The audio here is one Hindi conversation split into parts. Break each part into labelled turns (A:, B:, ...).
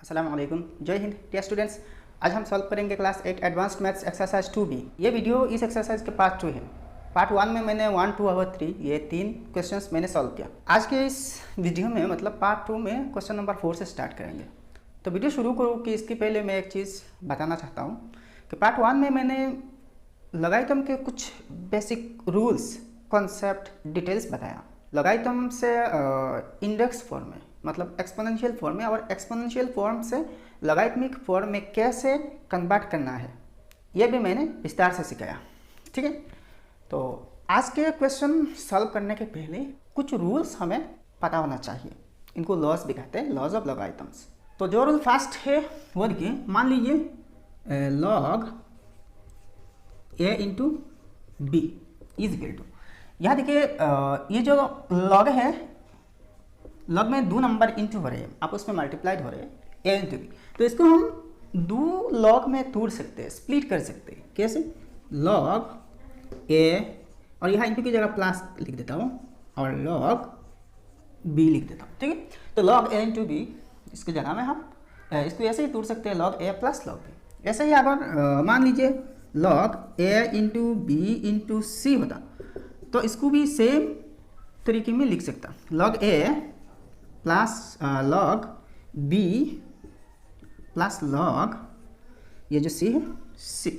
A: अस्सलाम वालेकुम, जय हिंद डियर स्टूडेंट्स। आज हम सॉल्व करेंगे class 8 advanced maths exercise 2B। ये वीडियो इस एक्सरसाइज के पार्ट 2 है। पार्ट 1 में मैंने 1, 2 और 3 ये 3 क्वेश्चंस मैंने सॉल्व किया। आज के इस वीडियो में मतलब पार्ट 2 में क्वेश्चन नंबर 4 से स्टार्ट करेंगे। तो वीडियो शुरू करूँ कि इसके पहले मैं एक चीज़ बताना चाहता हूँ कि पार्ट 1 में मैंने लॉगरिथम के कुछ बेसिक रूल्स, कॉन्सेप्ट, डिटेल्स बताया। लॉगरिथम से इंडेक्स फॉर्म में मतलब एक्सपोनेंशियल फॉर्म में और एक्सपोनेंशियल फॉर्म से लॉगरिथमिक फॉर्म में कैसे कन्वर्ट करना है ये भी मैंने विस्तार से सिखाया। ठीक है, तो आज के क्वेश्चन सॉल्व करने के पहले कुछ रूल्स हमें पता होना चाहिए। इनको लॉज भी कहते हैं, लॉज ऑफ लॉगरिथम्स। तो जो रूल फर्स्ट है वो देखिए, मान लीजिए log A into B is equal to, यहाँ देखिए ये जो लॉग है, लॉग में दो नंबर इंटू हो रहे हैं, आपस में मल्टीप्लाइड हो रहे हैं, ए इंटू बी। तो इसको हम दो लॉग में तोड़ सकते हैं, स्प्लिट कर सकते हैं। कैसे? लॉग ए और यहाँ इंटू की जगह प्लस लिख देता हूँ और लॉग बी लिख देता हूँ। ठीक है, तो लॉग ए इंटू बी इसकी जगह में हम इसको ऐसे ही तोड़ सकते हैं, log A plus log B. ऐसे ही अगर मान लीजिए लॉग ए इंटू बी इंटू सी होता तो इसको भी सेम तरीके में लिख सकता, log A plus log B plus log ये जो सी है सी।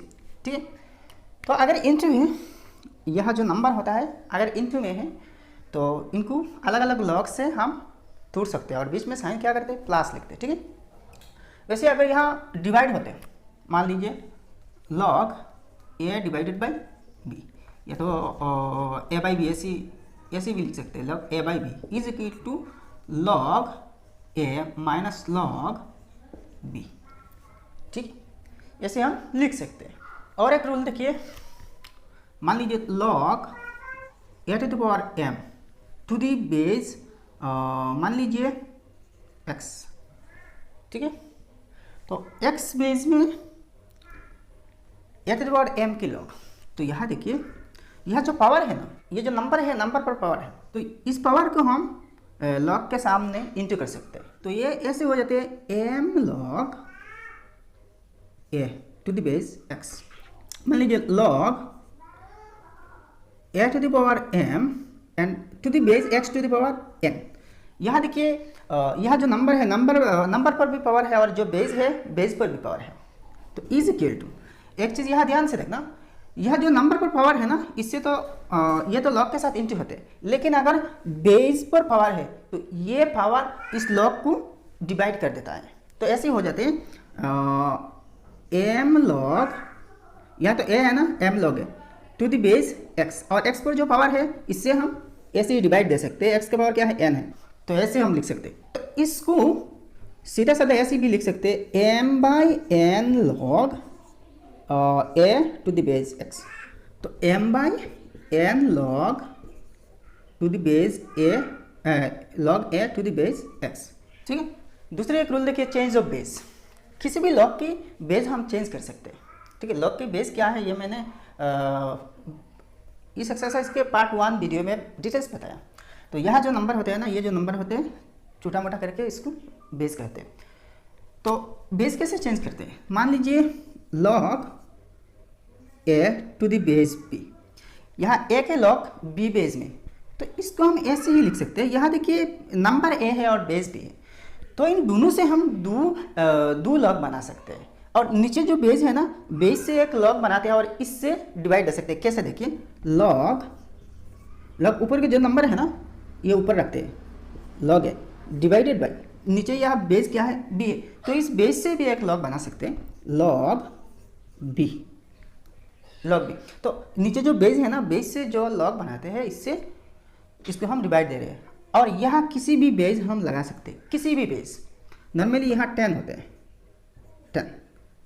A: ठीक है, तो अगर इंटू में यह जो नंबर होता है अगर इंटू में है तो इनको अलग अलग लॉग से हम तोड़ सकते हैं और बीच में साइन क्या करते हैं, प्लस लिखते हैं। ठीक है, वैसे अगर यहाँ डिवाइड होते हैं, मान लीजिए log a divided by b, या तो ए बाई बी ऐसे भी लिख सकते हैं, log a by b is equal to log a minus log b. ठीक, ऐसे हम लिख सकते हैं। और एक रूल देखिए, मान लीजिए log A to the power m to the base मान लीजिए एक्स। ठीक है, तो एक्स बेस में a to the power m की लॉग, तो यहाँ देखिए यह जो पावर है ना, ये जो नंबर है, नंबर पर पावर है, तो इस पावर को हम लॉग के सामने इंटू कर सकते हैं। तो ये ऐसे हो जाते हैं m log A to the base x. मान लीजिए log A to the power m and to the base x to the power n. यहाँ देखिए यह जो नंबर है, नंबर पर भी पावर है और जो बेस है बेस पर भी पावर है। तो इज इक्वल टू, एक चीज़ यहाँ ध्यान से रखना, यह जो नंबर पर पावर है ना, इससे तो ये तो लॉग के साथ इंटू होते हैं, लेकिन अगर बेस पर पावर है तो ये पावर इस लॉग को डिवाइड कर देता है। तो ऐसे हो जाते हैं एम लॉग, यहाँ तो ए है ना, एम लॉग है टू द बेस एक्स, और एक्स पर जो पावर है इससे हम ऐसे ही डिवाइड दे सकते हैं। एक्स का पावर क्या है, एन है, तो ऐसे हम लिख सकते हैं। तो इसको सीधा साधा ऐसे भी लिख सकते हैं, M by N log A to the base X. तो M by N log to the base A log A to the base X. ठीक है, दूसरे एक रूल देखिए, चेंज ऑफ बेस। किसी भी लॉग की बेस हम चेंज कर सकते हैं। ठीक है, लॉग की बेस क्या है ये मैंने इस एक्सरसाइज के पार्ट 1 वीडियो में डिटेल्स बताया। तो यहाँ जो नंबर होते हैं ना, ये जो नंबर होते हैं छोटा मोटा करके इसको बेस कहते हैं। तो बेस कैसे चेंज करते हैं, मान लीजिए log A to the base b, यहाँ ए के लॉग बी बेस में, तो इसको हम ऐसे ही लिख सकते हैं। यहाँ देखिए नंबर ए है और बेस बी है, तो इन दोनों से हम दो लॉग बना सकते हैं। और नीचे जो बेस है ना, बेस से एक लॉग बनाते हैं और इससे डिवाइड कर सकते हैं। कैसे देखिए, लॉग ऊपर के जो नंबर है ना ये ऊपर रखते हैं, लॉग है डिवाइडेड बाई नीचे यहाँ बेस क्या है, बी है, तो इस बेस से भी एक लॉग बना सकते हैं, लॉग बी, लॉग बी। तो नीचे जो बेस है ना, बेस से जो लॉग बनाते हैं इससे इसको हम डिवाइड दे रहे हैं। और यहाँ किसी भी बेस हम लगा सकते हैं, किसी भी बेस। नॉर्मली यहाँ 10 होते हैं,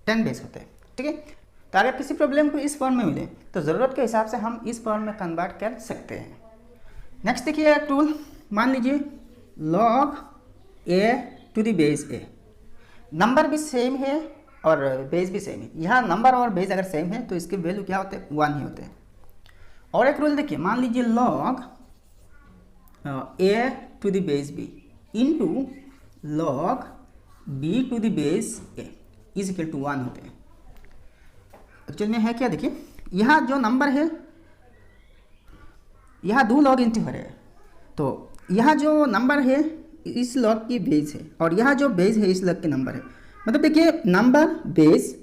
A: 10 बेस होते हैं। ठीक है, तो अगर किसी प्रॉब्लम को इस फॉर्म में मिले तो ज़रूरत के हिसाब से हम इस फॉर्म में कन्वर्ट कर सकते हैं। नेक्स्ट देखिए टूल, मान लीजिए log A to the base a, number भी सेम है और बेस भी सेम है। यहाँ नंबर और बेस अगर सेम है तो इसके वैल्यू क्या होते हैं, 1 ही होते हैं। और एक रूल देखिए, मान लीजिए log A to the base b into log b to the base a is equal to 1 होते हैं। एक्चुअल में है क्या, देखिए यहाँ जो नंबर है, यहाँ 2 लॉग इंटू हो रहे हैं, तो यहाँ जो नंबर है इस लॉग की बेस है, और यहाँ जो बेस है इस लॉग के नंबर है। मतलब देखिए नंबर बेस,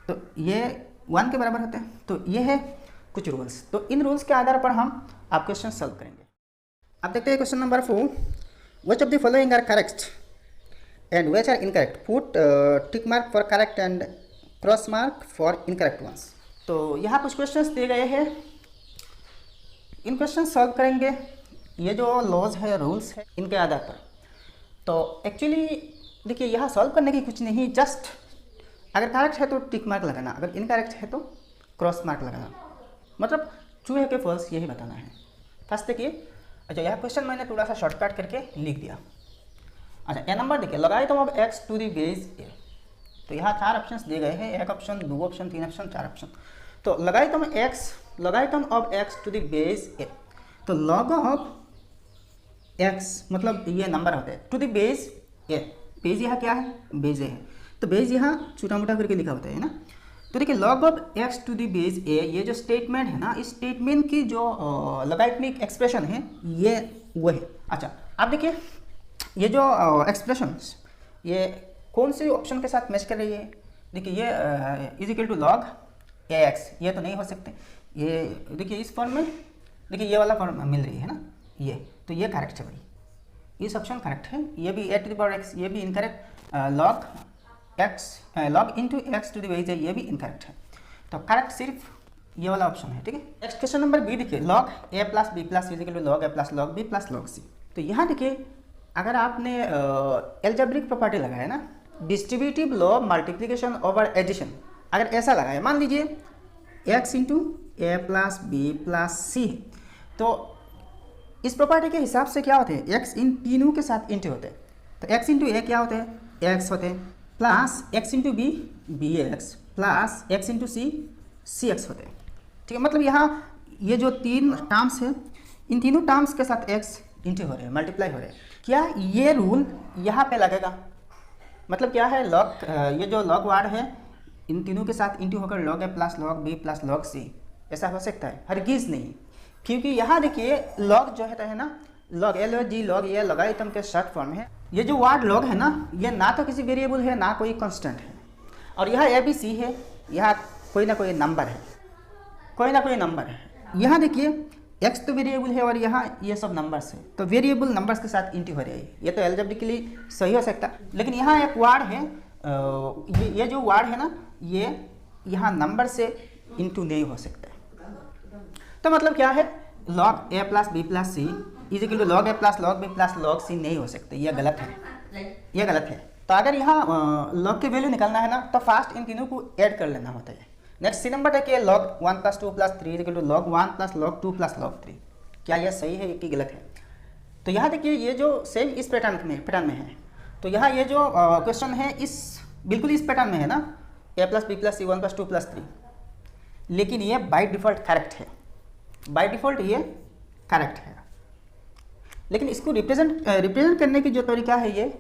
A: तो ये 1 के बराबर होते हैं। तो ये है कुछ रूल्स, तो इन रूल्स के आधार पर हम आप क्वेश्चन सॉल्व करेंगे। अब देखते हैं question number 4, which of the following are correct and which are incorrect, put tick mark for correct and cross mark for incorrect ones. तो यहाँ कुछ क्वेश्चंस दिए गए हैं, इन क्वेश्चन सॉल्व करेंगे। ये जो लॉज है, रूल्स है, इनके आधार पर। तो एक्चुअली देखिए यहाँ सॉल्व करने की कुछ नहीं, जस्ट अगर करेक्ट है तो टिक मार्क लगाना, अगर इनकरेक्ट है तो क्रॉस मार्क लगाना, मतलब ट्रू है कि फॉल्स यही बताना है। फर्स्ट देखिए, अच्छा यह क्वेश्चन मैंने थोड़ा सा शॉर्टकट करके लिख दिया। अच्छा ए नंबर देखिए, लगाए तो अब x to the base a, तो यहाँ 4 ऑप्शंस दिए गए हैं, 1 ऑप्शन, 2 ऑप्शन, 3 ऑप्शन, 4 ऑप्शन। तो लगाए तो अब x to the base a, तो लॉग ऑफ x मतलब ये नंबर होते हैं to the base a, base यहाँ क्या है, बेस a है, तो बेस यहाँ छोटा मोटा करके लिखा होता है ना। तो देखिए log of x to the base a, ये जो स्टेटमेंट है ना, इस स्टेटमेंट की जो लॉगरिथमिक एक्सप्रेशन है ये वो है। अच्छा अब देखिए ये जो एक्सप्रेशंस ये कौन से ऑप्शन के साथ मैच कर रही है। देखिए ये is equal to log ax, ये तो नहीं हो सकते। ये देखिए इस फॉर्म में, देखिए ये वाला फॉर्म मिल रही है ना, ये तो ये करेक्ट है भाई, इस ऑप्शन करेक्ट है। ये भी a to the power x, ये भी incorrect. Log into x to the base a, ये भी इनकरेक्ट है। तो करेक्ट सिर्फ ये वाला ऑप्शन है, ठीक है। नेक्स्ट क्वेश्चन नंबर बी देखिए, log a plus B plus is equal to log a plus log B plus log C. तो यहाँ देखिए अगर आपने एल्जेब्रिक प्रॉपर्टी लगाया ना, distributive law multiplication over addition, अगर ऐसा लगाया, मान लीजिए x into A plus B plus C, तो इस प्रॉपर्टी के हिसाब से क्या होते हैं, x इन तीनों के साथ इंटू होते हैं। तो x इंटू ए क्या होते हैं, x होते हैं, plus x into B B X, plus x into C X होते हैं, ठीक है। मतलब यहाँ ये जो 3 टर्म्स है, इन तीनों टर्म्स के साथ x इंटू हो रहे हैं, मल्टीप्लाई हो रहे हैं। क्या ये रूल यहाँ पे लगेगा, मतलब क्या है, लॉग ये जो लॉग वार्ड है इन तीनों के साथ इंटू होकर log a plus log B plus log C, ऐसा हो सकता है? हरगिज़ नहीं, क्योंकि यहाँ देखिए लॉग जो है ना, लॉग एल जी लॉग, ये लॉगरिथम के शॉर्ट फॉर्म है। ये जो वर्ड लॉग है ना, ये ना तो किसी वेरिएबल है ना कोई कांस्टेंट है, और यहाँ ए बी सी है, यहाँ कोई ना कोई नंबर है, यहाँ देखिए एक्स तो वेरिएबल है और यहाँ ये सब नंबर्स है, तो वेरिएबल नंबर्स के साथ इंटू हो रही है, ये तो एल्जेब्रिकली सही हो सकता है। लेकिन यहाँ एक वर्ड है, ये जो वर्ड है ना, ये यहाँ नंबर से इंटू नहीं हो सकता है। तो मतलब क्या है, log A plus B plus C is equal to log A plus log B plus log C नहीं हो सकते, ये गलत है। तो अगर यहाँ लॉग की वैल्यू निकालना है ना, तो फास्ट इन तीनों को ऐड कर लेना होता है। नेक्स्ट सी नंबर देखिए, log 1 plus 2 plus 3 is equal to log 1 plus log 2 plus log 3, क्या यह सही है कि गलत है? तो यहाँ देखिए ये जो सेम इस पैटर्न में है, तो यहाँ ये जो क्वेश्चन है बिल्कुल इस पैटर्न में है ना, ए प्लस बी प्लस सी 1 प्लस 2 प्लस 3, लेकिन ये बाय डिफ़ॉल्ट करेक्ट है, बाय डिफ़ॉल्ट ये करेक्ट है, लेकिन इसको रिप्रेजेंट करने की जो तरीका है ये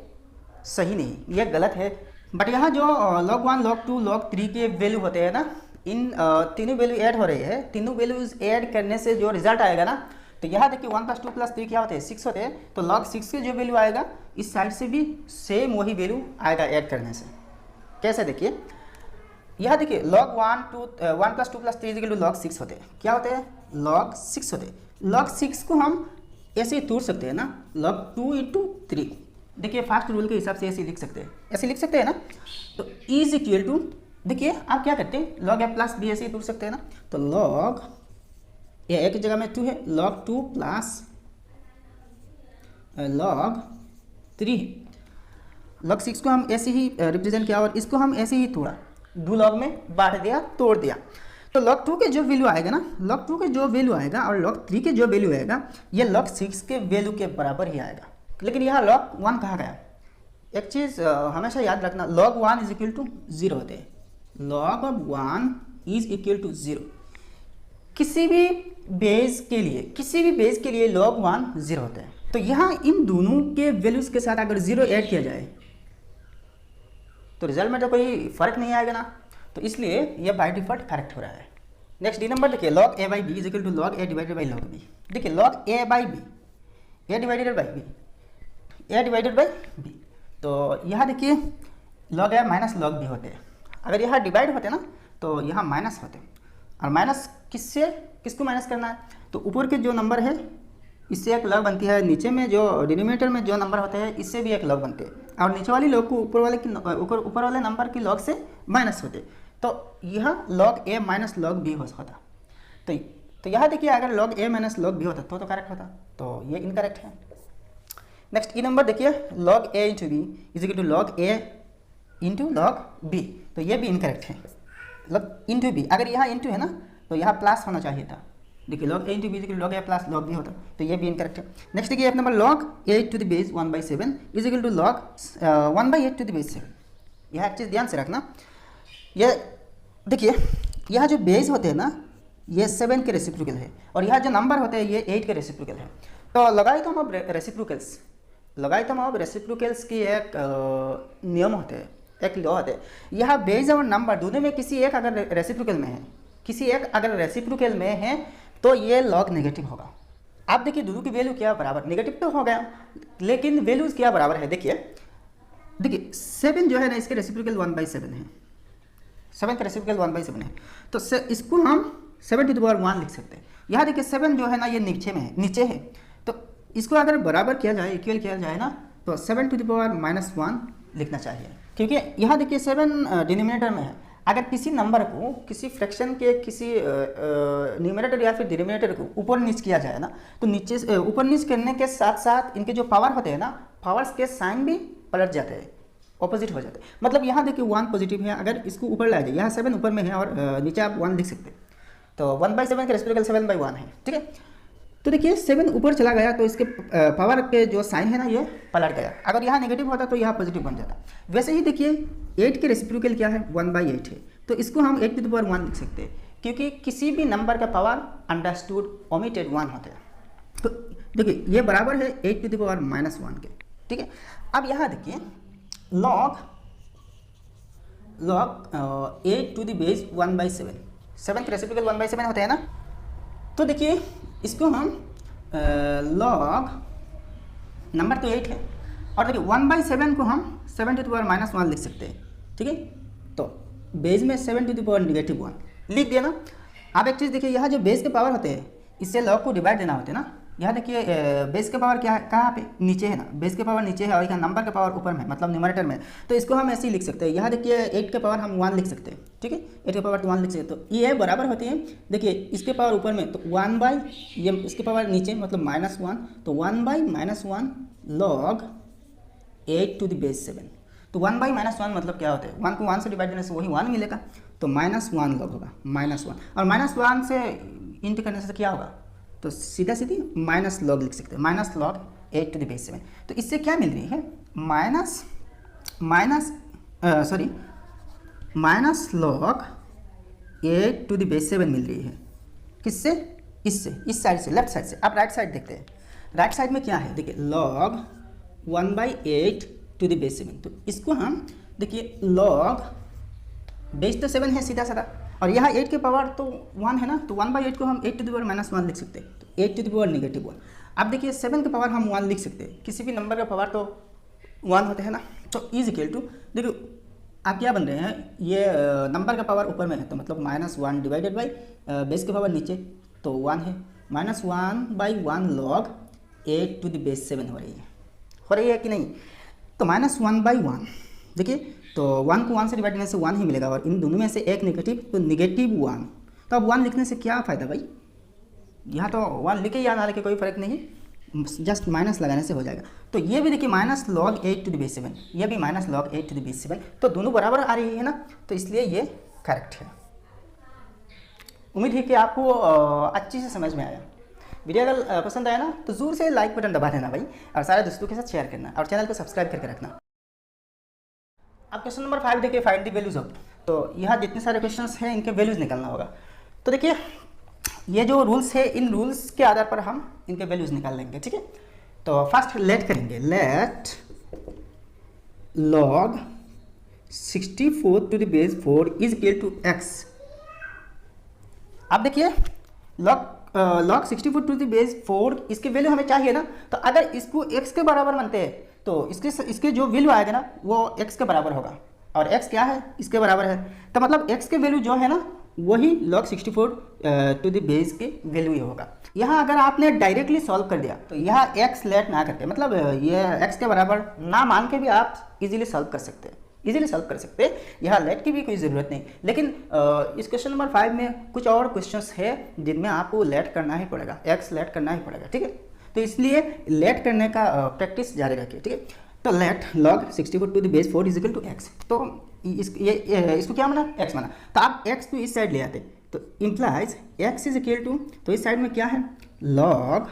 A: सही नहीं, ये गलत है। बट यहाँ जो log 1 log 2 log 3 के वैल्यू होते हैं ना, इन तीनों वैल्यू ऐड हो रही है, तीनों वैल्यूज ऐड करने से जो रिजल्ट आएगा ना, तो यहाँ देखिए 1 प्लस 2 प्लस 3 क्या होते हैं, 6 होते हैं, तो log 6 के जो वैल्यू आएगा इस साइड से भी सेम वही वैल्यू आएगा ऐड करने से। कैसे देखिए, यहाँ देखिए log 1 plus 2 plus 3 equal to log 6 होते हैं, क्या होते हैं, log 6 होते हैं। log 6 को हम ऐसे ही तोड़ सकते हैं ना, log 2 इंटू 3, देखिए फास्ट रूल के हिसाब से ऐसे लिख सकते हैं ना। तो इज इक्वल टू, देखिए आप क्या करते हैं, log a प्लस बी ऐसे ही तोड़ सकते हैं ना, तो log ए की जगह में 2 है, log 2 प्लस log 3, log 6 को हम ऐसे ही रिप्रेजेंट किया और इसको हम ऐसे ही तोड़ा, 2 log में बांट दिया, तोड़ दिया। तो log 2 के जो वैल्यू आएगा ना, log 2 के जो वैल्यू आएगा और log 3 के जो वैल्यू आएगा, ये log 6 के वैल्यू के बराबर ही आएगा। लेकिन यहाँ log 1 कहा गया, एक चीज़ हमेशा याद रखना, log 1 इज इक्वल टू 0 होते हैं, log of 1 is equal to 0। किसी भी बेस के लिए log 1 0 होता है, तो यहाँ इन दोनों के वैल्यूज़ के साथ अगर 0 ऐड किया जाए तो रिजल्ट में तो कोई फर्क नहीं आएगा ना, तो इसलिए ये बाय डिफॉल्ट करेक्ट हो रहा है। नेक्स्ट डी नंबर देखिए, log a by b is equal to log a divided by log b। देखिए log a by b, a divided by b, a divided by b, तो यहाँ देखिए log a minus log b होते हैं। अगर यहाँ डिवाइड होते ना तो यहाँ माइनस होते, और माइनस किसको माइनस करना है, तो ऊपर के जो नंबर है इससे एक लॉग बनती है, नीचे में जो डिनोमिनेटर में जो नंबर होते हैं इससे भी एक लॉग बनते हैं, और नीचे वाली लॉग को ऊपर वाले नंबर की लॉग से माइनस होते, तो यह log a minus log b होता। तो यहाँ देखिए अगर log a minus log b होता तो करेक्ट होता, तो ये इनकरेक्ट है। नेक्स्ट ई नंबर देखिए, log a into B is equal to log a into log b, तो ये भी इनकरेक्ट है। मतलब इंटू बी, अगर यहाँ इंटू है ना तो यहाँ प्लस होना चाहिए था। देखिए log a into B is equal to log a plus log b होता, तो ये भी इनकरेक्ट है। नेक्स्ट देखिए एक number, log a to the base 1/7 is equal to log 1/8 to the base 7। यह एक चीज़ ध्यान से रखना, ये देखिए यहाँ जो बेस होते हैं ना ये 7 के रेसिप्रोकल है, और यहाँ जो नंबर होते हैं ये 8 के रेसिप्रोकल है। तो लगाइथम ऑफ रेसिप्रोकल्स की एक नियम होते हैं, एक लॉ होते हैं। यहाँ बेस और नंबर दोनों में किसी एक अगर रेसिप्रोकल में है, तो ये लॉग नेगेटिव होगा। आप देखिए दोनों की वैल्यू क्या बराबर, नेगेटिव तो हो गया लेकिन वैल्यूज क्या बराबर है। देखिए 7 जो है ना इसके रेसिप्रोकल 1/7 है, 7 का रेसिप्रोकल 1/7 है, तो इसको हम 7 टू द पावर 1 लिख सकते हैं। यहाँ देखिए 7 जो है ना ये नीचे है, तो इसको अगर बराबर किया जाए, इक्वल किया जाए ना, तो 7 टू द पावर -1 लिखना चाहिए, क्योंकि यहाँ देखिए 7 डिनोमिनेटर में है। अगर किसी नंबर को किसी फ्रैक्शन के किसी न्यूमरेटर या फिर डिनोमिनेटर को ऊपर नीच किया जाए ना, तो नीचे ऊपर नीच करने के साथ साथ इनके जो पावर होते हैं ना, पावर्स के साइन भी पलट जाते हैं, ऑपोजिट हो जाते हैं। मतलब यहाँ देखिए 1 पॉजिटिव है, अगर इसको ऊपर लाया जाए, यहाँ 7 ऊपर में है और नीचे आप 1 लिख सकते हैं, तो 1/7 का रेसिप्रोकल 7/1 है, ठीक है। तो देखिए 7 ऊपर चला गया तो इसके पावर के जो साइन है ना ये पलट गया। अगर यहाँ नेगेटिव होता तो यहाँ पॉजिटिव बन जाता। वैसे ही देखिए 8 के रेसिप्रोकल क्या है, 1/8 है, तो इसको हम 8 टू द पावर 1 लिख सकते हैं, क्योंकि किसी भी नंबर का पावर अंडरस्टूड ओमिटेड 1 होता है। तो देखिए ये बराबर है 8 टू द पावर -1 के, ठीक है। अब यहाँ देखिए log 8 टू द बेस 1/7, 7 के रेसिप्रोकल 1/7 होते हैं ना, तो देखिए इसको हम log नंबर तो 8 है, और देखिए 1/7 को हम 7 टू द पावर -1 लिख सकते हैं, ठीक है। तो बेस में 7 टू द पावर -1 लिख दिया ना। अब एक चीज़ देखिए, यहाँ जो बेस के पावर होते हैं इससे log को डिवाइड देना होते हैं ना। यहाँ देखिए बेस के पावर क्या है, कहाँ पे, नीचे है ना, बेस के पावर नीचे है और यहाँ नंबर का पावर ऊपर में, मतलब न्यूमरेटर में, तो इसको हम ऐसे ही लिख सकते हैं। यहाँ देखिए 8 के पावर हम 1 लिख सकते हैं, ठीक है, 8 के पावर 1 लिख सकते हैं, तो ये बराबर होती है। देखिए इसके पावर ऊपर में तो 1/ ये इसके पावर नीचे मतलब -1, तो 1/-1 log 8 टू द बेस 7, तो 1/-1 मतलब क्या होता है, 1 को 1 से डिवाइड करने से वही 1 मिलेगा, तो -1 log होगा, -1, और -1 से इंटू करने से क्या होगा, तो सीधा सीधी माइनस लॉग लिख सकते हैं, -log 8 टू द बेस 7। तो इससे क्या मिल रही है, -log 8 टू द बेस 7 मिल रही है। किससे, इससे, इस साइड से, लेफ्ट साइड से। आप राइट साइड देखते हैं, राइट साइड में क्या है, देखिए log 1/8 टू द बेस 7, तो इसको हम देखिए log बेस तो 7 है सीधा साधा, और यहाँ 8 के पावर तो 1 है ना, तो 1/8 को हम 8 टू द पावर -1 लिख सकते हैं, तो 8 टू द पावर -1। अब देखिए 7 के पावर हम 1 लिख सकते हैं, किसी भी नंबर का पावर तो 1 होते हैं ना, तो इज इक्वल टू, देखिए आप क्या बन रहे हैं, ये नंबर का पावर ऊपर में है तो मतलब -1 डिवाइडेड बाई बेस के पावर नीचे तो 1 है, -1/1 log 8 टू द बेस 7 हो रही है कि नहीं। तो -1/1 देखिए, तो 1 को 1 से डिवाइड करने से 1 ही मिलेगा, और इन दोनों में से एक नेगेटिव, तो -1। तो अब 1 लिखने से क्या फ़ायदा भाई, यहाँ तो 1 लिखे या ना लिखे कोई फ़र्क नहीं, जस्ट माइनस लगाने से हो जाएगा। तो ये भी देखिए -log 8 टू द बेस 7, ये भी -log 8 टू द बेस 7, तो दोनों बराबर आ रही है ना, तो इसलिए ये करेक्ट है। उम्मीद है कि आपको अच्छी से समझ में आया। वीडियो अगर पसंद आया ना तो ज़रूर से लाइक बटन दबा देना भाई, और सारे दोस्तों के साथ शेयर करना, और चैनल को सब्सक्राइब करके रखना। अब क्वेश्चन नंबर 5 देखिए, फाइंड द वैल्यूज ऑफ। तो यहाँ जितने सारे क्वेश्चंस हैं इनके वैल्यूज निकालना होगा। तो देखिए ये जो रूल्स है, इन रूल्स के आधार पर हम इनके वैल्यूज निकाल लेंगे, ठीक है। तो फर्स्ट लेट करेंगे, let log 64 to the base 4 is equal to x। अब देखिए log 64 टू द बेस 4 इसकी वैल्यू हमें चाहिए ना, तो अगर इसको x के बराबर मानते हैं तो इसके जो वैल्यू आएगा ना वो x के बराबर होगा, और x क्या है, इसके बराबर है। तो मतलब x के वैल्यू जो है ना वही log 64 टू द बेस के वैल्यू ही होगा। यहाँ अगर आपने डायरेक्टली सॉल्व कर दिया तो यहाँ x लेट ना करके, मतलब ये x के बराबर ना मान के भी आप इजीली सॉल्व कर सकते हैं, यहाँ लेट की भी कोई ज़रूरत नहीं। लेकिन इस क्वेश्चन नंबर 5 में कुछ और क्वेश्चंस है जिनमें आपको लेट करना ही पड़ेगा, x लेट करना ही पड़ेगा, ठीक है। तो इसलिए लेट करने का प्रैक्टिस जारी रखिए, ठीक है। तो let log 64 to the base 4 is equal to x। तो इसको क्या माना, x माना, तो आप x को इस साइड ले आते तो implies x is equal to, तो इस साइड में क्या है log,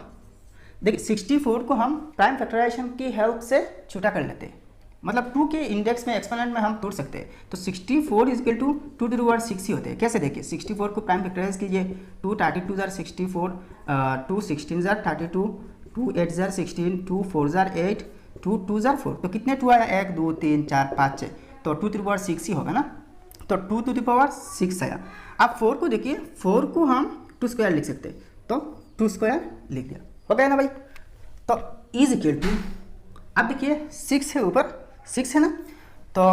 A: देखिए 64 को हम प्राइम फैक्टराइजेशन की हेल्प से छोटा कर लेते हैं, मतलब 2 के इंडेक्स में एक्सपोनेंट में हम तोड़ सकते हैं। तो 64 is equal to 2 to the power 6 ही होते हैं। कैसे देखिए 64 को प्राइम फैक्टराइज कीजिए, 2 32 jar 64, 2 16 jar 32, 2 8 jar 16, 2 4 jar 8, 2 2 jar 4, तो कितने 2 आया, 1 2 3 4 5 6, तो 2 टू द पावर 6 ही होगा ना, तो 2 टू द पावर 6 आया। अब 4 को देखिए, 4 को हम 2 स्क्वायर लिख सकते हैं, तो 2 स्क्वायर लिख दिया, हो गया ना भाई। तो इज इक्वल टू, अब देखिए 6 है, ऊपर 6 है ना, तो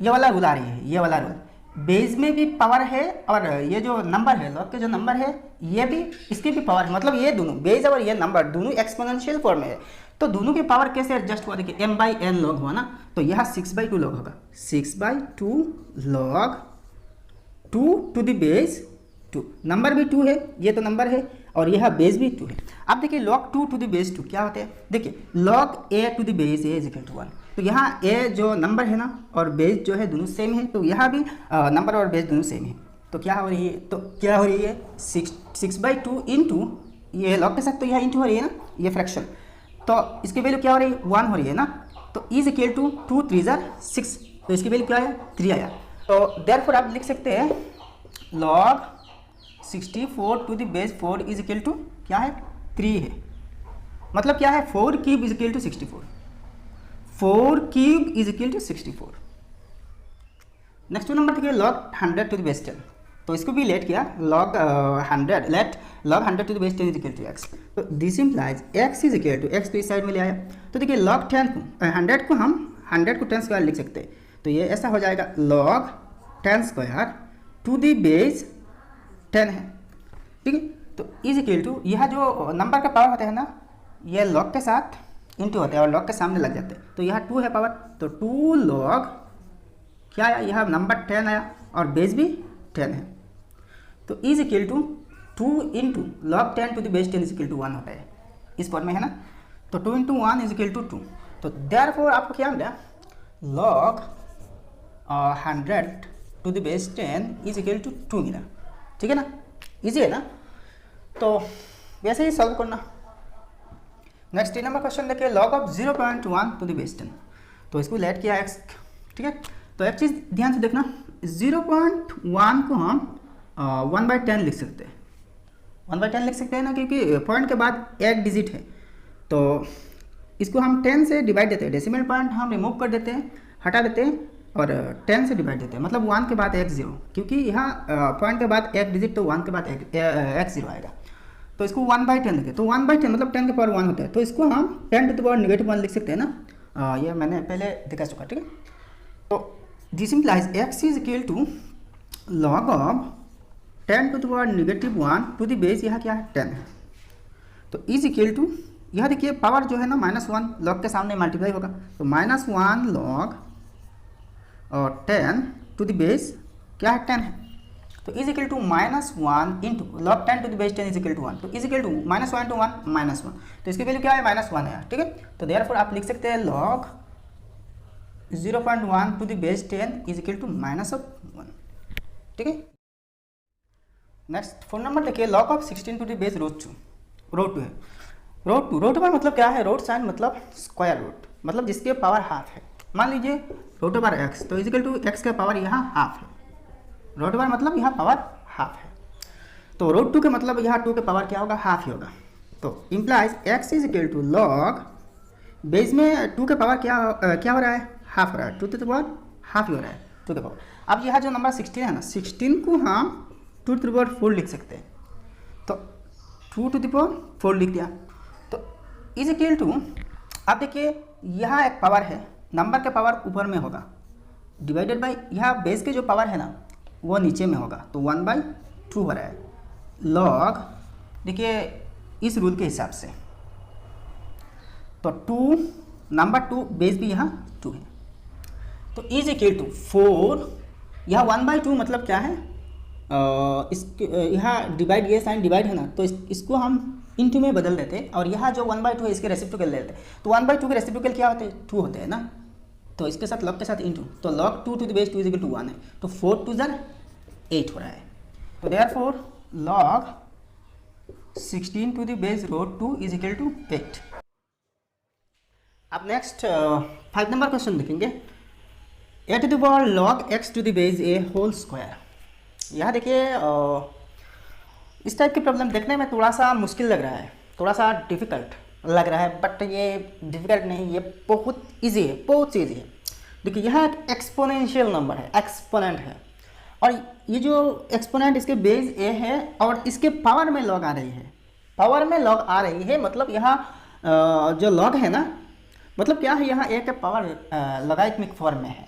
A: ये वाला रूल आ रही है, ये वाला रूल, बेस में भी पावर है और ये जो नंबर है लॉग के जो नंबर है ये भी, इसकी भी पावर है, मतलब ये दोनों बेस और ये नंबर दोनों एक्सपोनेंशियल फॉर्म में है। तो दोनों की पावर कैसे एडजस्ट हुआ, देखिए m/n लॉग हुआ ना, तो यहाँ 6/2 लॉग होगा, 6/2 log 2 to the base 2, number भी 2 है, ये तो नंबर है, और यह बेस भी 2 है। अब देखिए log 2 टू द बेस 2 क्या होते हैं, देखिए log a to the base a is equal to 1, तो यहाँ a जो नंबर है ना और बेस जो है दोनों सेम है, तो यहाँ भी नंबर और बेस दोनों सेम है, तो क्या हो रही है, तो क्या हो रही है 6/2 इंटू ये log के साथ, तो यह इंटू हो रही है ना, ये फ्रैक्शन, तो इसकी वैल्यू क्या हो रही है 1 हो रही है ना, तो इज इक्वल टू 2 3 जार 6, तो इसकी वैल्यू क्या आया 3 आया। तो देयरफॉर आप लिख सकते हैं log 64 to the base 4 is equal to क्या है 3 है, मतलब क्या है 4 cube is equal to 64, 4 cube is equal to 64। Next number देखिए log 100 टू द बेस 10, तो इसको भी लेट किया log 100, let log 100 to the base 10 is equal to x, तो this implies x is equal to, x तो इस साइड में ले आया, तो देखिए log 10 को 100 को हम 100 को 10 स्क्वायर लिख सकते हैं, तो ये ऐसा हो जाएगा log 10 square to the base 10 है, ठीक है। तो इज इक्वल टू, यह जो नंबर का पावर होता है ना ये log के साथ इंटू होता है और log के सामने लग जाते हैं, तो यहाँ 2 है पावर, तो 2 log क्या आया, यह नंबर 10 आया और बेस भी 10 है, तो is equal to 2 into log 10 to the base 10 is equal to 1 होता है, इस फॉर्म में है ना, तो 2 इंटू 1 इज इक्वल टू 2, तो देयरफॉर आपको क्या मिला log 100 to the base 10 is equal to 2 मिला, ठीक है ना, इजी है ना। तो वैसे ही सॉल्व करना। नेक्स्ट 3 नंबर क्वेश्चन देखिए log of 0.1 to the base 10, तो इसको लेट किया x, ठीक है। तो एक चीज़ ध्यान से देखना, 0.1 को हम 1/10 लिख सकते हैं, 1/10 लिख सकते हैं ना, क्योंकि पॉइंट के बाद एक डिजिट है, तो इसको हम 10 से डिवाइड देते हैं, डेसिमल पॉइंट हम रिमूव कर देते हैं, हटा देते हैं और 10 से डिवाइड देते हैं, मतलब 1 के बाद एक 0, क्योंकि यहाँ पॉइंट के बाद एक डिजिट, तो 1 के बाद एक 0 आएगा, तो इसको 1/10 लिखे, तो 1/10 मतलब 10 के पावर 1 होता है, तो इसको हम 10 टू द पावर -1 लिख सकते हैं ना, ये मैंने पहले दिखा चुका, ठीक है। तो this implies x is equal to log of 10 to the power -1 to the base, यहाँ क्या है 10 है, तो इज इक्वल टू, यह देखिए पावर जो है ना -1 log के सामने मल्टीप्लाई होगा, तो -1 log और 10 टू द बेस क्या है 10 है, तो is equal to -1 into log 10 to the base 10 is equal to 1, तो इज इक्वल टू -1 टू 1 -1, तो इसकी वैल्यू क्या है -1 है, ठीक है। तो देयरफॉर आप लिख सकते हैं log 0.1 to the base 10 is equal to -1, ठीक है। नेक्स्ट 4 नंबर देखिए log of 16 to the base root 2 है, रूट पर मतलब क्या है, रूट साइन मतलब स्क्वायर रूट, मतलब जिसके पावर हाफ है, मान लीजिए रूट ओवर एक्स, तो इज इक्वल टू एक्स का पावर यहाँ हाफ है, रूट ओवर मतलब यहाँ पावर हाफ है, तो रूट 2 के मतलब यहाँ 2 के पावर क्या होगा हाफ ही होगा, तो implies x is equal to log, base में 2 के पावर क्या हो रहा है, हाफ हो रहा है, 2 टू द पावर हाफ ही हो रहा है 2 के पावर। अब यह जो नंबर 16 है ना, 16 को हम 2 टू द पावर 4 लिख सकते हैं, तो 2 टू द पावर 4 लिख दिया। तो इज इक्वल टू, अब देखिए यहाँ एक पावर है, नंबर के पावर ऊपर में होगा, डिवाइडेड बाई यहाँ बेस के जो पावर है ना वो नीचे में होगा, तो 1/2 हो रहा है। लॉग देखिए इस रूल के हिसाब से, तो 2 नंबर 2 बेस भी यहाँ 2 है, तो इज इक्वल टू 4, यहाँ 1/2 मतलब क्या है, यहाँ डिवाइड, ये साइन डिवाइड है ना, तो इसको हम इनटू में बदल देते हैं, और यहाँ जो 1/2 है इसके रेसिप्रोकल ले लेते हैं। तो 1/2 के रेसिप्रोकल क्या होते हैं, 2 होते हैं ना, तो इसके साथ लॉग के साथ इनटू, तो log 2 to the base 2 is equal to 1 है, तो 4 2 ज़र 8 हो रहा है। तो therefore log 16 to the base root 2 is equal to 8। अब नेक्स्ट 5 नंबर क्वेश्चन देखेंगे। A to the power log x to the base a whole square. यहाँ देखिए इस टाइप की प्रॉब्लम देखने में थोड़ा सा मुश्किल लग रहा है, थोड़ा सा डिफ़िकल्ट लग रहा है, बट ये डिफ़िकल्ट नहीं, ये बहुत इजी है, बहुत ईजी है। देखिए यहाँ एक एक्सपोनेंशियल नंबर है, एक्सपोनेंट है, और ये जो एक्सपोनेंट इसके बेस a है और इसके पावर में लॉग आ रही है, पावर में लॉग आ रही है, मतलब यहाँ जो लॉग है ना, मतलब क्या है, यहाँ a के पावर लॉगरिथमिक फॉर्म में है,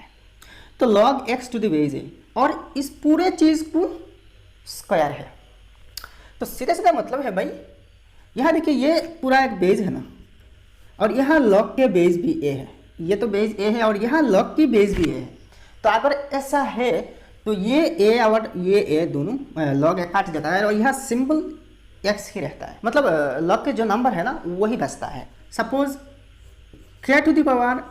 A: तो log x to the base a, और इस पूरे चीज़ को स्क्वायर है, तो सीधा सीधा मतलब है भाई, यहाँ देखिए ये पूरा एक बेस है ना, और यहाँ लॉग के बेस भी a है, ये तो बेस a है और यहाँ लॉग की बेस भी a है। तो अगर ऐसा है तो ये a और ये a दोनों लॉग काट जाता है, और यहाँ सिंपल x ही रहता है, मतलब लॉग के जो नंबर है ना वही बचता है। Suppose k to the power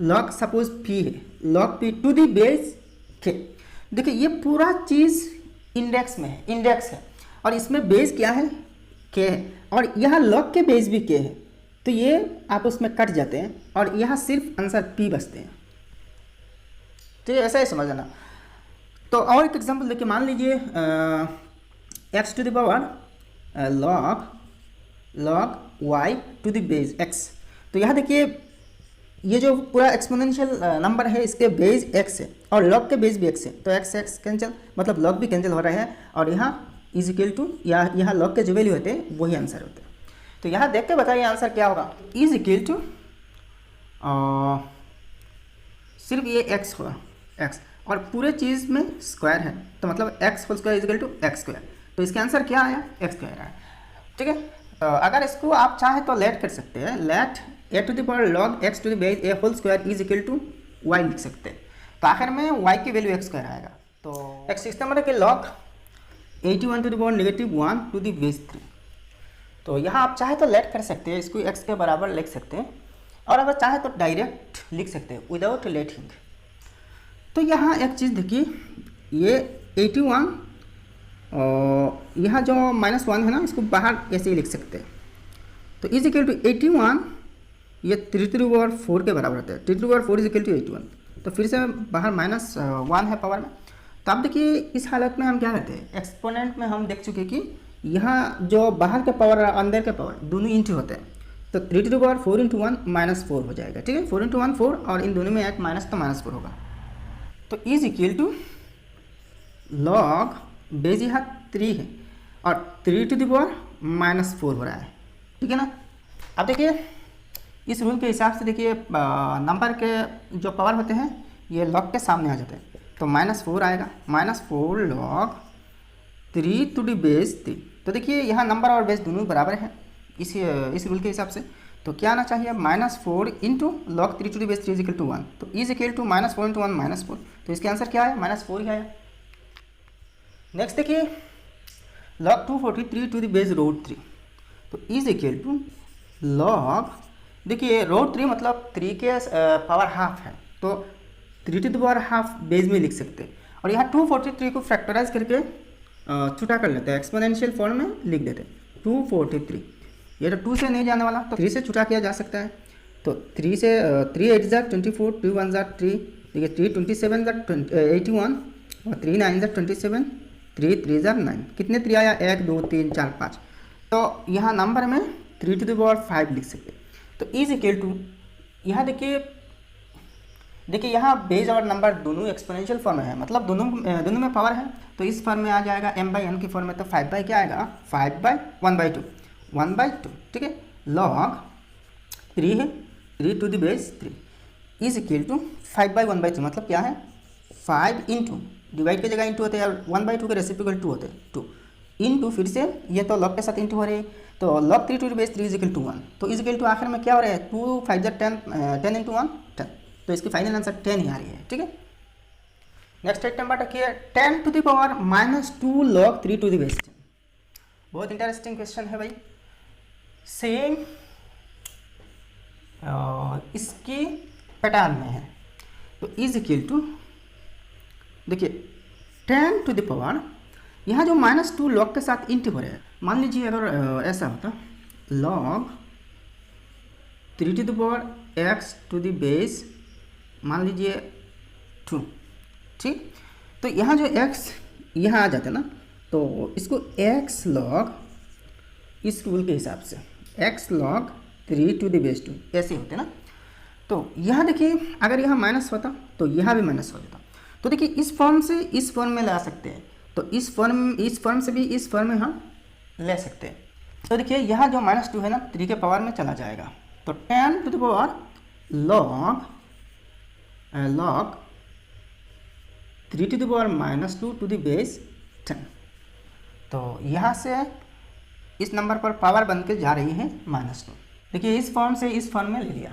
A: log suppose p है, log p to the base k। देखिए ये पूरा चीज़ इंडेक्स में है, इंडेक्स है, और इसमें बेस क्या है, k है, और यहाँ लॉग के बेस भी k है, तो ये आपस में कट जाते हैं और यहाँ सिर्फ आंसर p बचते हैं। तो ये ऐसा ही समझ लेना। तो और एक एग्जांपल देखिए, मान लीजिए x to the power log y to the base x। तो यहाँ देखिए ये जो पूरा एक्सपोनेंशियल नंबर है इसके बेस x है और लॉग के बेस भी x है, तो x कैंसिल, मतलब लॉग भी कैंसिल हो रहा है, और यहाँ इज इक्वल टू, यहाँ लॉग के जो वैल्यू होते हैं वही आंसर होते हैं। तो यहाँ देख के बताइए आंसर क्या होगा, इज इक्वल टू सिर्फ ये x होगा, x, और पूरे चीज़ में स्क्वायर है, तो मतलब x whole square is equal to x square, तो इसका आंसर क्या आया, x स्क्वायर आया। ठीक है, अगर इसको आप चाहें तो लेट कर सकते हैं, let a to the power log x to the base a whole square is equal to y लिख सकते हैं, तो आखिर में y की वैल्यू x स्क्वायर आएगा। तो एक 6 नंबर है कि log 81 to the power -1 to the base 3। तो यहाँ आप चाहे तो लेट कर सकते हैं, इसको x के बराबर लिख सकते हैं, और अगर चाहे तो डायरेक्ट लिख सकते हैं विदाउट लेटिंग। तो यहाँ एक चीज़ देखिए, ये 81 यहाँ जो -1 है ना, इसको बाहर ऐसे ही लिख सकते हैं, तो इज इक्वल टू 81, ये 3 टू द पावर 4 के बराबर होता है, 3 to the power 4 is equal to 81। तो फिर से बाहर -1 है पावर में। तो अब देखिए इस हालत में हम क्या करते हैं, एक्सपोनेंट में हम देख चुके कि यहाँ जो बाहर के पावर और अंदर के पावर दोनों इंटू होते हैं, तो 3 टू द पावर 4 इंटू 1 -4 हो जाएगा। ठीक है, 4 इंटू 1 4, और इन दोनों में एक माइनस, तो -4 होगा। तो is equal to log base यहाँ 3 है और 3 टू द पावर -4 हो रहा है। ठीक है ना। अब देखिए इस रूल के हिसाब से देखिए नंबर के जो पावर होते हैं ये लॉग के सामने आ जाते हैं, तो -4 आएगा, -4 लॉग 3 टू द बेस 3। तो देखिए यहाँ नंबर और बेस दोनों बराबर है इस रूल के हिसाब से, तो क्या आना चाहिए, -4 into log 3 to the base 3 is equal to 1, तो इज इक्वल टू -4 इंटू 1 -4, तो इसके आंसर क्या है, -4 ही आया। नेक्स्ट देखिए लॉग 243 टू द बेस √3, तो इज इक्वल टू लॉग, देखिए √3 मतलब 3 के पावर हाफ है, तो 3 to the power half base में लिख सकते हैं, और यहाँ 243 को फैक्टराइज करके छुटा कर लेते हैं, एक्सपोनेंशियल फॉर्म में लिख देते हैं 243। ये तो 2 से नहीं जाने वाला, तो 3 से छुटा किया जा सकता है, तो 3 से 3 8 जार 24, 2 1 जार 3, देखिए 3 27 जार 81, और 3 9 जार 27, 3 3 जार 9, कितने 3 आया, 1 2 3 4 5, तो यहाँ नंबर में 3 to the power 5 लिख सकते हैं। तो इज इक्वल टू यहाँ देखिए यहाँ बेस और नंबर दोनों एक्सपोनेंशियल फॉर्म में है, मतलब दोनों में पावर है। तो इस फॉर्म में आ जाएगा m/n की फॉर्म में, तो 5 बाई क्या आएगा 5/1/2 1/2, ठीक है। लॉग 3 है 3 to the base 3 is equal to 5/1/2, मतलब क्या है 5 इंटू डिवाइड की जगह इंटू होते हैं और 1/2 के रेसिप्रोकल 2 होते हैं 2 इंटू फिर से ये तो लॉग के साथ इंटू हो रहे हैं, तो log 3 to the base 3 is equal to 1। तो इज इक्वल टू आखिर में क्या हो रहा है 2 5 10 10 इंटू 1 10, तो इसकी फाइनल आंसर 10 ही आ रही है, ठीक है। नेक्स्ट एक नंबर रखिए 10 to the power -2 log 3 to the base 10। बहुत इंटरेस्टिंग क्वेश्चन है भाई। सेम इसकी पैटर्न में है। तो इज इक्वल टू देखिए 10 to the power यहाँ जो -2 लॉग के साथ इंटू हो रहा है। मान लीजिए अगर ऐसा होता log 3 to the power x to the base मान लीजिए 2, ठीक। तो यहाँ जो x यहाँ आ जाता है ना, तो इसको x log इस रूल के हिसाब से x log 3 to the base 2 ऐसे होते ना। तो यहाँ देखिए अगर यहाँ माइनस होता तो यहाँ भी माइनस हो जाता। तो देखिए इस फॉर्म से इस फॉर्म में ला सकते हैं, तो इस फॉर्म से भी इस फॉर्म में हम ले सकते हैं। तो देखिए यहाँ जो -2 है ना 3 के पावर में चला जाएगा, तो 10 to the power log 3 to the power -2 to the base 10। तो यहाँ से इस नंबर पर पावर बन के जा रही है -2। देखिए इस फॉर्म से इस फॉर्म में ले लिया,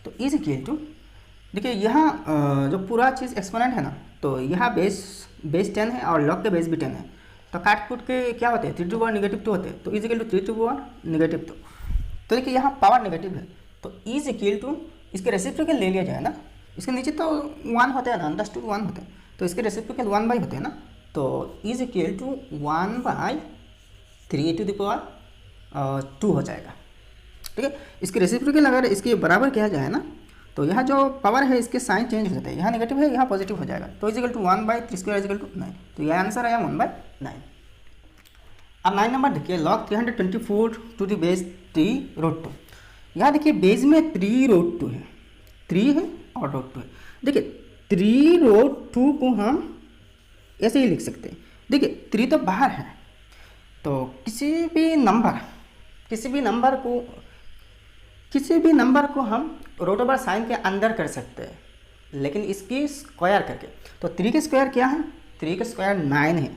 A: तो इज इक्वल टू देखिए यहाँ जो पूरा चीज़ एक्सपोनेंट है ना, तो यहाँ बेस 10 है और लॉग के बेस भी 10 है, तो काट कूट के क्या होते हैं 3 to the power -2 होते हैं, तो is equal to 3 to the power -2। तो देखिए यहाँ पावर नेगेटिव है, तो इज इक्वल टू इसके रेसिप्रोकल ले लिया जाए ना, इसके नीचे तो 1 होते हैं ना, अंडरस्टूड 1 होते हैं, तो इसके रेसिप्रोकल 1/, होते हैं ना, तो is equal to 1/3 to the power 2 हो जाएगा, ठीक है। इसके रेसिप्रोकल अगर इसके बराबर किया जाए ना, तो यहाँ जो पावर है इसके साइन चेंज हो जाते हैं, यहाँ नेगेटिव है यहाँ पॉजिटिव हो जाएगा, तो is equal to 1/3² is equal to 9। तो यह आंसर आया 1/9। अब 9 नंबर देखिए log 324 to the base 3√2। यहाँ देखिए बेस में 3√2 है, 3 है और √2 है। देखिए 3√2 को हम ऐसे ही लिख सकते हैं। देखिए 3 तो बाहर है, तो किसी भी नंबर को हम रूट ओवर साइन के अंदर कर सकते हैं, लेकिन इसकी स्क्वायर करके। तो 3 के स्क्वायर क्या है 3 के स्क्वायर 9 है,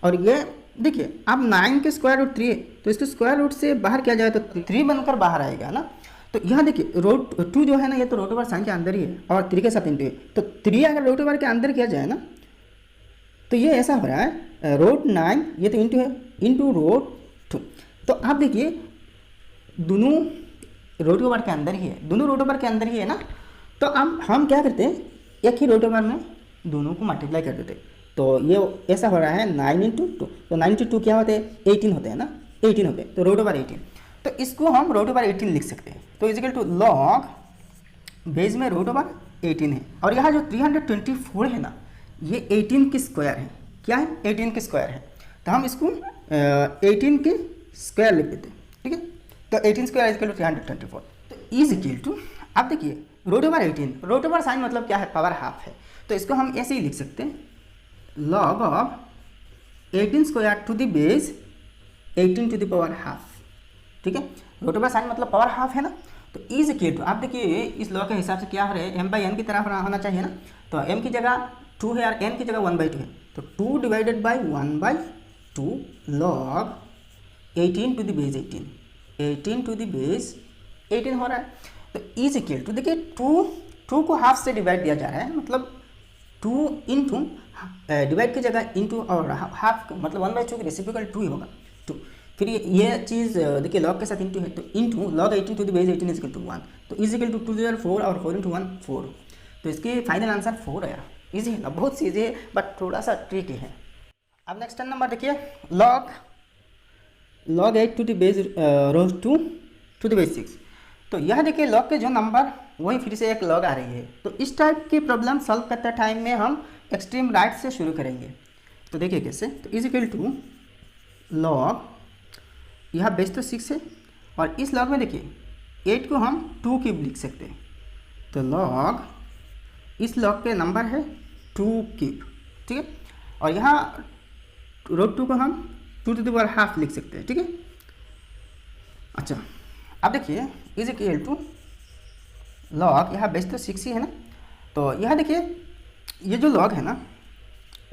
A: और ये देखिए अब 9 के स्क्वायर रूट 3 है, तो इसको स्क्वायर रूट से बाहर किया जाए तो 3 बनकर बाहर आएगा ना। तो यहाँ देखिए √2 जो है ना, ये तो रूट ओवर साइन के अंदर ही है और 3 के साथ इंटू है, तो 3 अगर रूट ओवर के अंदर किया जाए ना, तो ये ऐसा हो रहा है √9 ये तो इंटू है इंटू √2। तो आप देखिए दोनों रूट ओवर के अंदर ही है, दोनों रूट ओवर के अंदर ही है ना। तो अब हम क्या करते हैं एक ही रूट ओवर में दोनों को मल्टीप्लाई कर देते हैं, तो ये ऐसा हो रहा है 9 इंटू 2, तो 9 इंटू 2 क्या होते हैं 18 होते हैं ना, 18 होते हैं, तो रूट ओवर 18। तो इसको हम रूट ओवर 18 लिख सकते हैं। तो is equal to log base में रूट ओवर 18 है, और यहाँ जो 324 है ना, ये 18 की स्क्वायर है। क्या है 18 की स्क्वायर है, तो हम इसको 18 के स्क्वायर लिख देते हैं, ठीक है। तो 18 स्क्वायर इज इक्वल टू 324। तो इज इक्वल टू अब देखिए root over 18, root over sign मतलब क्या है पावर हाफ है, तो इसको हम ऐसे ही लिख सकते हैं log of 18 square to the base 18 to the power half, ठीक है। रूट ओवर साइन मतलब पावर हाफ है ना। तो इज इक्वल टू आप देखिए इस लॉ के हिसाब से क्या हो रहा है m/n की तरह होना चाहिए ना, तो m की जगह 2 है और n की जगह 1/2 है, तो 2 divided by 1/2 log 18 to the base 18 to the base 18 हो रहा है। तो इज इक्वल टू देखिए 2 को हाफ से डिवाइड दिया जा रहा है, मतलब 2 इंटू डिवाइड की जगह इंटू और हाफ मतलब 1/2 की रेसिप्रोकल 2 ही होगा 2। फिर ये चीज़ देखिए लॉग के साथ इंटू है, तो into log 18 to the base 18 is equal to 1, तो इज इक्वल टू 2 × 4 और 4 × 1 4, तो इसके फाइनल आंसर 4 आया। ईजी है ना, बहुत सी ईजी है बट थोड़ा सा ट्रिकी है। अब नेक्स्ट नंबर देखिए log 8 to the base 2 to the base 6। तो यह देखिए लॉग के जो नंबर वही फिर से एक लॉग आ रही है, तो इस टाइप की प्रॉब्लम सॉल्व करते टाइम में हम एक्सट्रीम राइट से शुरू करेंगे। तो देखिए कैसे, तो इज इक्वल टू लॉग, यह बेस तो 6 है और इस लॉग में देखिए 8 को हम 2 क्यूब लिख सकते हैं, तो लॉग इस लॉग के नंबर है 2 क्यूब, ठीक है। और यहाँ √2 को हम 2 to the power हाफ लिख सकते हैं, ठीक है। अच्छा, अब देखिए इज इक्वल टू लॉग, यहाँ बेस तो 6 ही है ना, तो यहाँ देखिए ये जो लॉग है ना,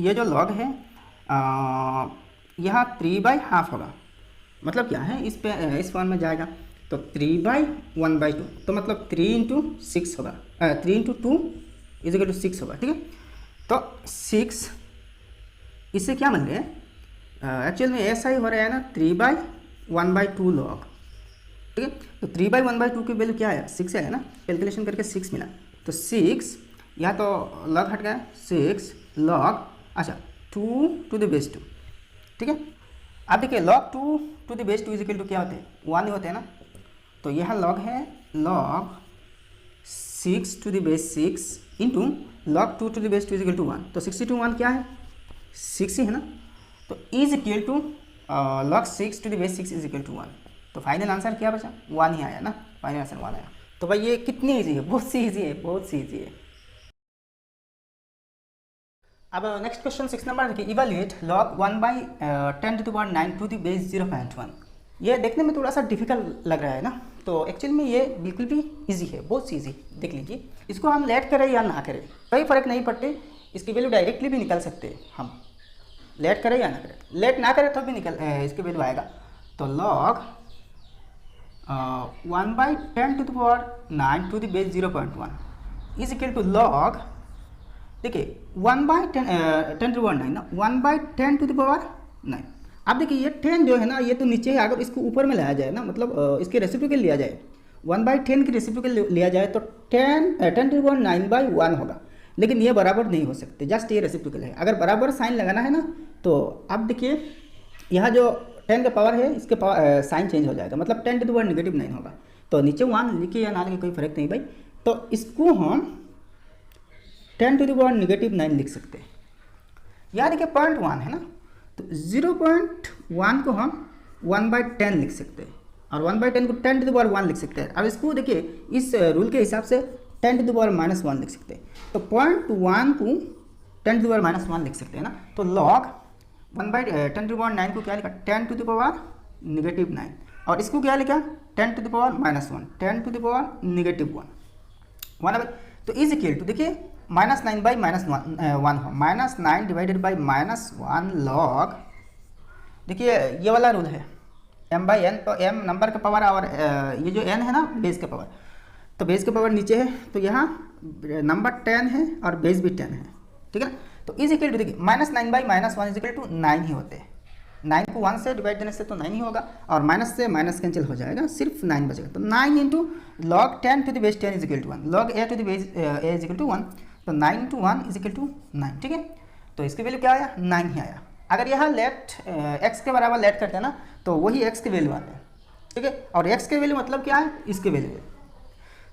A: ये जो लॉग है यहाँ 3/2 होगा, मतलब क्या है इस फॉर्म में जाएगा तो 3/1/2, तो मतलब 3 × 6 होगा, 3 × 2 = 6 होगा, ठीक है। तो 6 इससे क्या बन रहे हैं, एक्चुअल में ऐसा ही हो रहा है ना, 3/1/2 लॉग, ठीक है। तो 3/1/2 की वैल्यू क्या है, 6 है ना, कैलकुलेशन करके 6 मिला, तो 6 यहाँ तो लॉग हट गया, 6 लॉग, अच्छा 2 to the base 2, ठीक है। अब देखिए log 2 to the base 2 = क्या होते हैं, 1 ही होते हैं ना, तो यह लॉग है log 6 to the base 6 into log 2 to the base 2 = 1, तो 6 × 1 क्या है, 6 ही है ना, तो is equal to log 6 to the base 6 = 1, तो फाइनल आंसर क्या बचा, 1 ही आया ना, फाइनल आंसर 1 आया। तो भाई ये कितनी ईजी है, बहुत सी ईजी है, बहुत सी ईजी है। अब नेक्स्ट क्वेश्चन 6 नंबर देखिए, evaluate log 1/10 to the power 9 to the base 0.1। ये देखने में थोड़ा सा डिफिकल्ट लग रहा है ना, तो एक्चुअल में ये बिल्कुल भी इजी है, बहुत सी इजी, देख लीजिए। इसको हम लेट करें या ना करें कोई फ़र्क नहीं पड़ते, इसकी वैल्यू डायरेक्टली भी निकल सकते हैं हम, लेट करें या ना करें, लेट ना करें तो भी इसकी वैल्यू आएगा। तो log 1/10 to the power 9 to the base 0.1 is equal to log, देखिए 1/10 10 to the power 9 ना, 1/10 to the power 9। अब देखिए ये 10 जो है ना, ये तो नीचे है, अगर इसको ऊपर में लाया जाए ना, मतलब इसके रेसिप्रोकल लिया जाए, 1/10 की रेसिप्रोकल लिया जाए तो 10 to the power 9/1 होगा, लेकिन ये बराबर नहीं हो सकते, जस्ट ये रेसिप्रोकल है। अगर बराबर साइन लगाना है ना, तो अब देखिए यहाँ जो 10 का पावर है, इसके पावर साइन चेंज हो जाएगा, मतलब 10 to the power -9 होगा, तो नीचे 1 लिखे या ना लिखे कोई फर्क नहीं भाई, तो इसको हम 10 to the power -9 लिख सकते हैं। यहाँ देखिए 0.1 है ना, तो 0.1 को हम 1/10 लिख सकते हैं, और 1/10 को 10 to the power 1 लिख सकते हैं। अब इसको देखिए इस रूल के हिसाब से 10 to the power -1 लिख सकते हैं, तो 0.1 को 10 to the power -1 लिख सकते हैं ना, तो log 1/10 to the power 9 को क्या लिखा, 10 to the power -9, और इसको क्या लिखा, 10 to the power -1, 10 to the power -1, तो इज इक्वल टू देखिए -9/-1 हो, -9 डिवाइडेड बाई -1 लॉग, देखिए ये वाला रूल है m/n, तो m नंबर का पावर और ये जो n है ना बेस का पावर, तो बेस का पावर नीचे है, तो यहाँ नंबर 10 है और बेस भी 10 है, ठीक है ना। तो इज इक्वल टू देखिए -9/-1 = 9 ही होते हैं, 9 को 1 से डिवाइड देने से तो 9 ही होगा, और माइनस से माइनस कैंसिल हो जाएगा, सिर्फ 9 बचेगा, तो 9 × log 10 to the base 10 = 1, log a to the base a = 1, तो 9 × 1 = 9, ठीक है। तो इसकी वैल्यू क्या आया, 9 ही आया। अगर यहाँ लेट x के बराबर लेट करते हैं ना, तो वही x की वैल्यू आते हैं, ठीक है, और x की वैल्यू मतलब क्या है, इसकी वैल्यू है।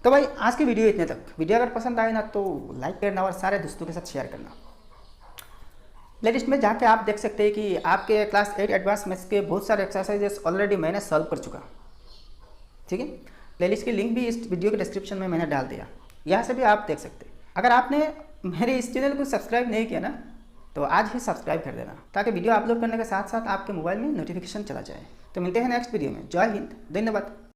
A: तो भाई आज की वीडियो इतने तक, वीडियो अगर पसंद आए ना तो लाइक करना और सारे दोस्तों के साथ शेयर करना। प्लेलिस्ट में जाके आप देख सकते हैं कि आपके क्लास 8 एडवांस मैथ्स के बहुत सारे एक्सरसाइजेस ऑलरेडी मैंने सॉल्व कर चुका, ठीक है। प्लेलिस्ट की लिंक भी इस वीडियो के डिस्क्रिप्शन में मैंने डाल दिया, यहाँ से भी आप देख सकते हैं। अगर आपने मेरे इस चैनल को सब्सक्राइब नहीं किया ना, तो आज ही सब्सक्राइब कर देना, ताकि वीडियो अपलोड करने के साथ साथ आपके मोबाइल में नोटिफिकेशन चला जाए। तो मिलते हैं नेक्स्ट वीडियो में। जय हिंद, धन्यवाद।